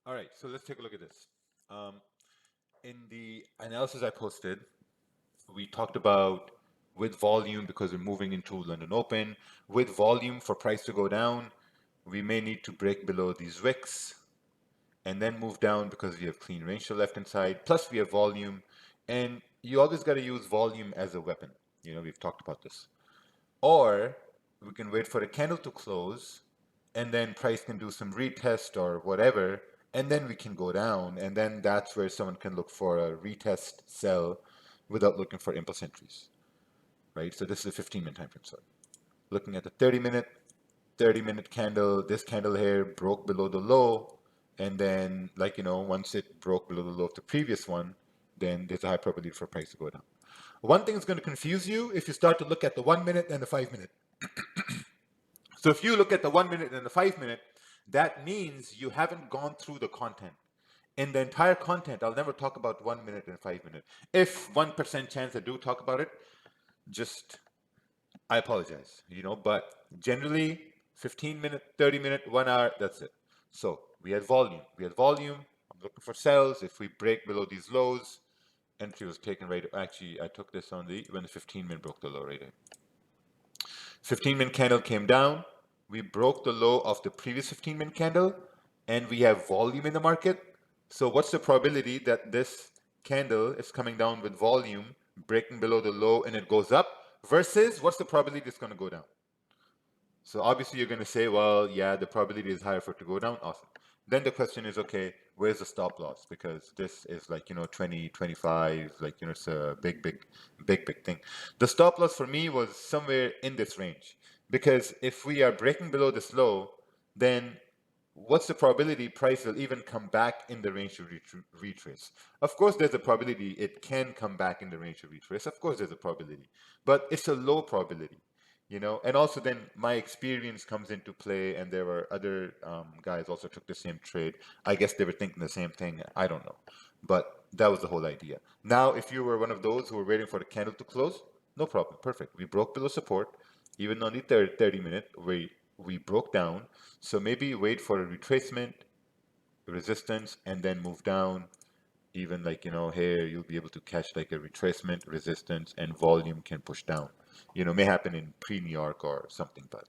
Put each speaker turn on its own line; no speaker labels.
All right, so let's take a look at this. Um, in the analysis I posted, we talked about with volume because we're moving into London Open. With volume for price to go down, we may need to break below these wicks and then move down because we have clean range to the left hand side. Plus we have volume, and you always got to use volume as a weapon. You know, we've talked about this. Or we can wait for the candle to close and then price can do some retest or whatever, and then we can go down. And then that's where someone can look for a retest sell without looking for impulse entries, right? So this is a 15-minute time frame. So looking at the 30-minute candle, this candle here broke below the low. And then, like, once it broke below the low of the previous one, then there's a high probability for price to go down. One thing is going to confuse you if you start to look at the 1 minute and the 5 minute. So if you look at the 1 minute and the 5 minute, that means you haven't gone through the content. In the entire content, I'll never talk about 1 minute and 5 minute. If 1% chance I do talk about it, just I apologize, but generally 15-minute, 30-minute, 1 hour, that's it. So we had volume. I'm looking for sells. If we break below these lows, entry was taken right. Actually, I took this on when the 15-minute broke the low right here. 15-minute candle came down. We broke the low of the previous 15-minute candle, and we have volume in the market. So what's the probability that this candle is coming down with volume, breaking below the low, and it goes up, versus what's the probability it's going to go down? So obviously you're going to say, well, yeah, the probability is higher for it to go down. Awesome. Then the question is, okay, where's the stop loss? Because this is like, 20, 25, like, it's a big thing. The stop loss for me was somewhere in this range. Because if we are breaking below this low, then what's the probability price will even come back in the range to retrace? Of course, there's a probability it can come back in the range to retrace. Of course, there's a probability, but it's a low probability. And also then my experience comes into play, and there were other guys also took the same trade. I guess they were thinking the same thing. I don't know, but that was the whole idea. Now, if you were one of those who were waiting for the candle to close, no problem, perfect. We broke below support, even on the 30-minute, we broke down. So maybe wait for a retracement, resistance, and then move down. Even like, here you'll be able to catch like a retracement, resistance, and volume can push down. May happen in pre-New York or something, but